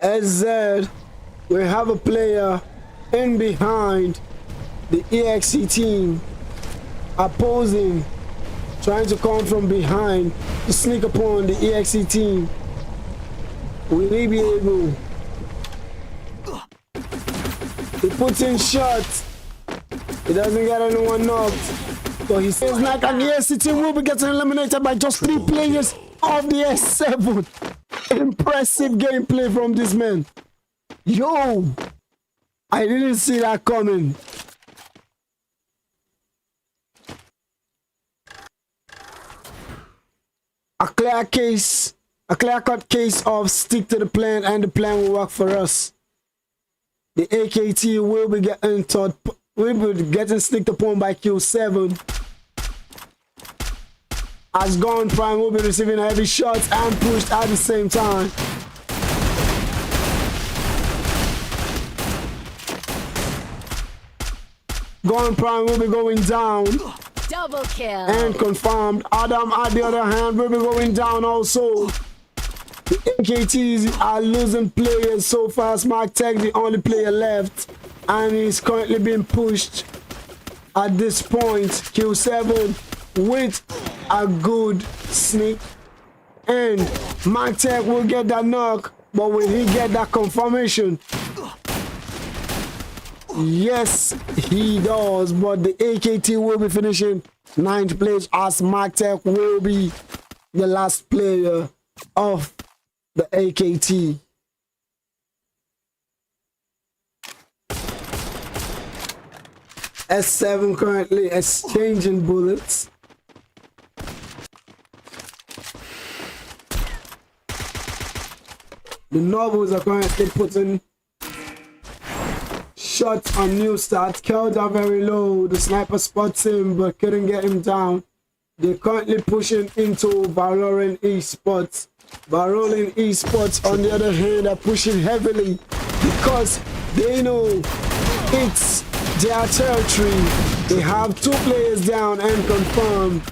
SZ, we have a player in behind the EXE team, opposing, trying to come from behind to sneak upon the EXE team. Will he be able? He puts in shots. He doesn't get anyone knocked. So he says like an EXE team will be getting eliminated by just 3 players of the S7. Impressive gameplay from this man. Yo! I didn't see that coming. A clear-cut case of stick to the plan and the plan will work for us. The AKT will be getting sneaked upon by Q7. As Gone Prime will be receiving heavy shots and pushed at the same time. Gone Prime will be going down. Double kill. And confirmed. Adam, at the other hand, will be going down also. The AKTs are losing players so far. Mark Tech, the only player left, and he's currently being pushed at this point. Q7 with a good sneak, and Mark Tech will get that knock, but will he get that confirmation? Yes, he does, but the AKT will be finishing 9th place as Mark Tech will be the last player of the AKT. S7 currently exchanging bullets. The Nobles are currently putting shots on new start. Kills are very low. The sniper spots him but couldn't get him down. They're currently pushing into Valorant Esports. Valorant Esports, on the other hand, are pushing heavily because they know it's their territory. They have 2 players down and confirmed.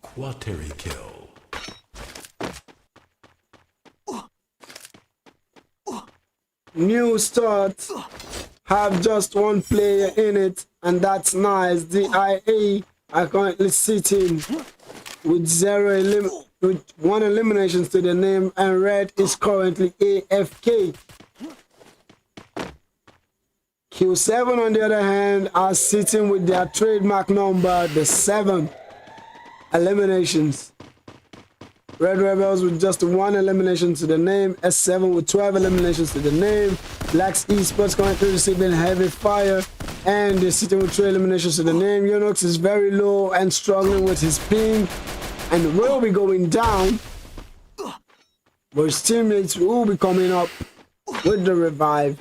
Quateri kill. New start have just 1 player in it, and that's nice. The IA are currently sitting with 1 eliminations to the name, and red is currently AFK. Q7 on the other hand are sitting with their trademark number, the 7 eliminations. Red Rebels with just 1 elimination to the name. S7 with 12 eliminations to the name. Blacks Esports currently receiving heavy fire, and they're sitting with 3 eliminations to the name. Unix is very low and struggling with his ping and will be going down, but his teammates will be coming up with the revive.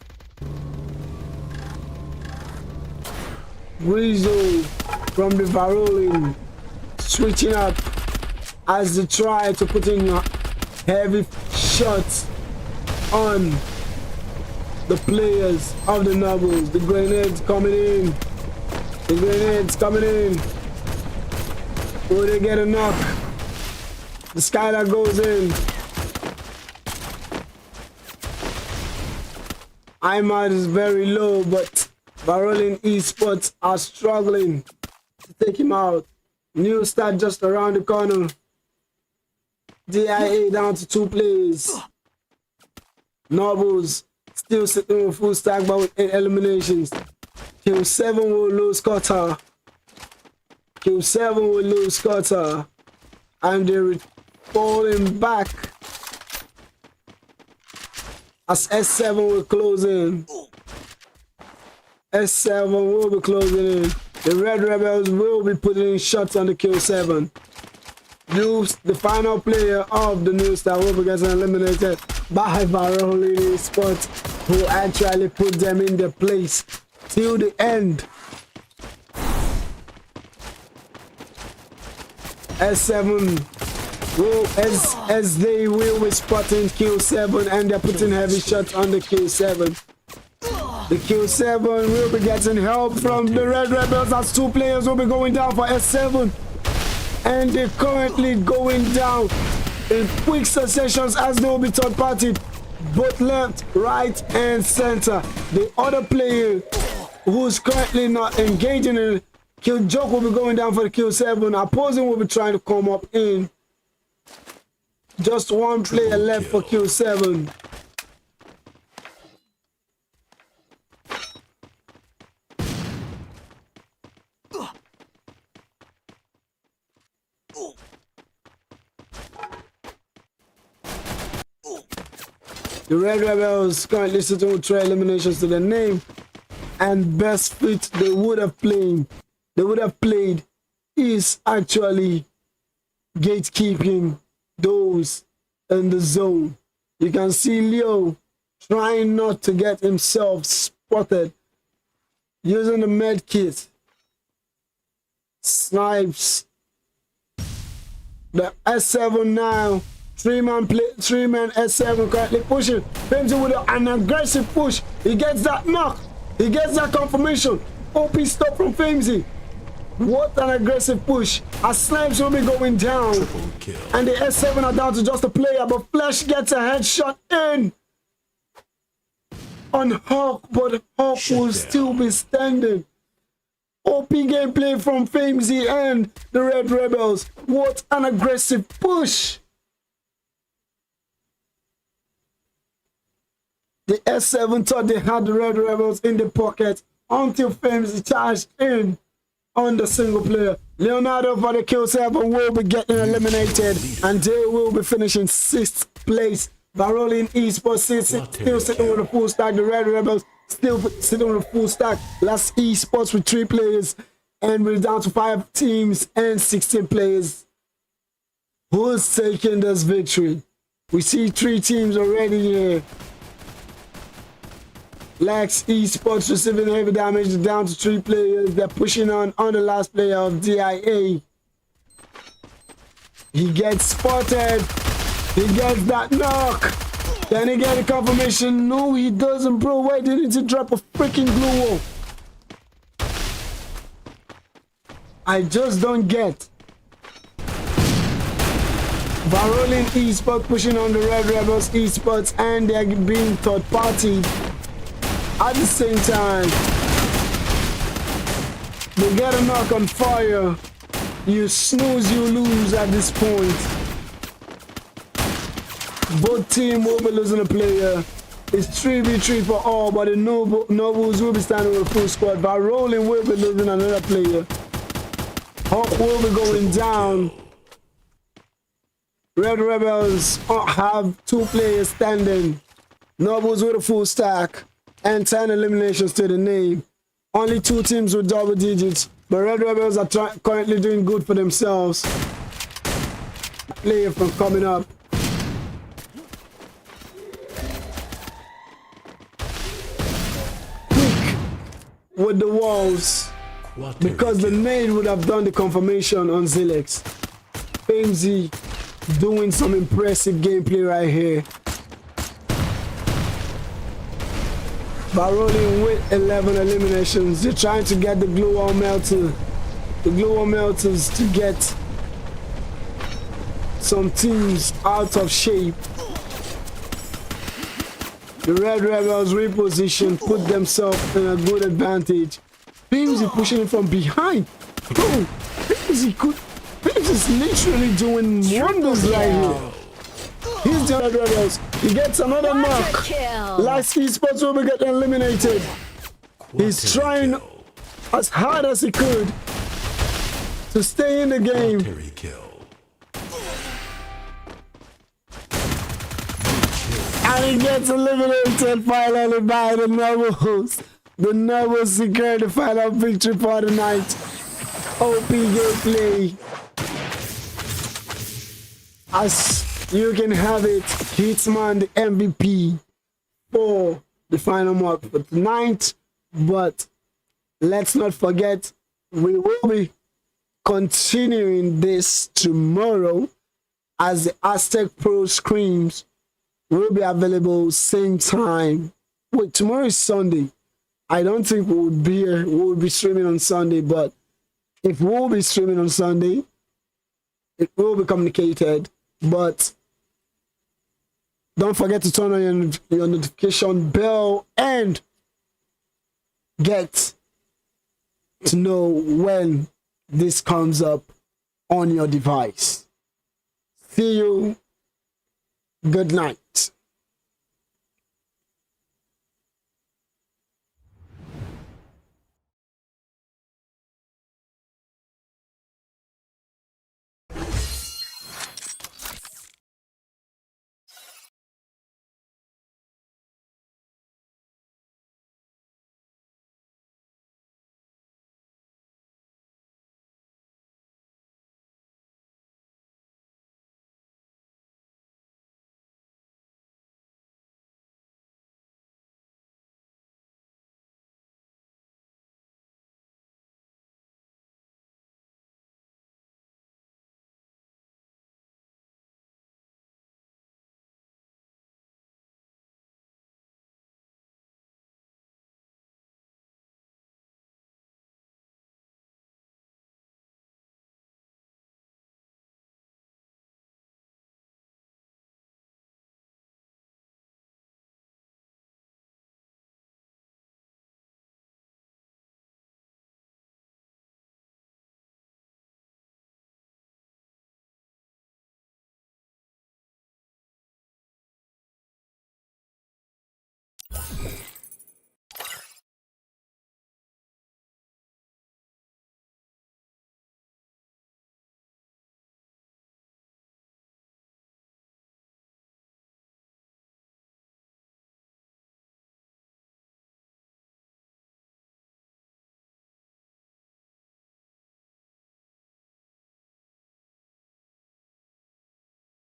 Rizzo from the Varolin switching up as they try to put in heavy shots on the players of the Nobles. The grenades coming in. The grenades coming in. Will they get a knock? The Skylar goes in. IMAD is very low, but Barolin Esports are struggling to take him out. New start just around the corner. DIA down to 2 players. Nobles still sitting with full stack, but with 8 eliminations. Kill 7 will lose cutter. Kill 7 will lose cutter. And they're falling back as S7 will close in. S7 will be closing in. The Red Rebels will be putting in shots on the kill 7. The final player of the new star will be getting eliminated by Barolin Esports, who actually put them in their place till the end. S7 will, as they will be spotting kill 7, and they're putting heavy shots on the kill 7. The kill 7 will be getting help from the Red Rebels, as 2 players will be going down for S7. And they're currently going down in quick successions as they will be third party, both left, right, and center. The other player who's currently not engaging in kill joke will be going down for the kill 7. Opposing will be trying to come up in. Just 1 player left for kill 7. The Red Rebels currently sitting with 3 eliminations to their name, and best fit they would have played is actually gatekeeping those in the zone. You can see Leo trying not to get himself spotted using the med kit. Snipes the S7 now. 3-man S7 currently pushing. Femzi with an aggressive push. He gets that knock. He gets that confirmation. OP stop from Femzi. What an aggressive push. As Snipes will be going down. And the S7 are down to just a player, but Flash gets a headshot in on Hawk, but Hawk will still be standing. OP gameplay from Femzi and the Red Rebels. What an aggressive push. The S7 thought they had the Red Rebels in the pocket until Femzi charged in on the single player. Leonardo for the kill 7 will be getting eliminated, and they will be finishing 6th place. Barolin Esports still sitting with a full stack. The Red Rebels still sitting with a full stack. Last Esports with 3 players, and we're down to 5 teams and 16 players. Who's taking this victory? We see 3 teams already here. Lex Esports receiving heavy damage, down to 3 players. They're pushing on the last player of DIA. He gets spotted. He gets that knock. Then he gets a confirmation. No, he doesn't, bro. Why didn't he drop a freaking glue wall? I just don't get. Barolin Esports pushing on the Red Rebels Esports, and they're being third party. At the same time, they get a knock on fire. You snooze, you lose at this point. Both teams will be losing a player. It's 3v3 for all, but the Nobles will be standing with a full squad. Barolin will be losing another player. Hawk will be going down. Red Rebels have 2 players standing. Nobles with a full stack. And 10 eliminations to the name. Only 2 teams with double digits, but Red Rebels are currently doing good for themselves. Player from coming up. Quick with the walls, because the nade would have done the confirmation on Zilex. Femzi doing some impressive gameplay right here. by rolling with 11 eliminations. They're trying to get the glowworm melters to get some teams out of shape. The Red Rebels reposition, put themselves in a good advantage. Beamsy pushing him from behind. Bro, Beams is literally doing wonders right here. He's the Red Rebels. He gets another knock. Last key spots will be getting eliminated. He's trying as hard as he could to stay in the game. And he gets eliminated finally by the Nobles. The Nobles secure the final victory for the night. OP gameplay. As you can have it, Hitman the MVP for the final map for tonight. But let's not forget, we will be continuing this tomorrow as the Aztec Pro Scrims will be available same time. Wait, tomorrow is Sunday. I don't think we would be here. We will be streaming on Sunday, but if we'll be streaming on Sunday, it will be communicated. But don't forget to turn on your notification bell and get to know when this comes up on your device. See you. Good night.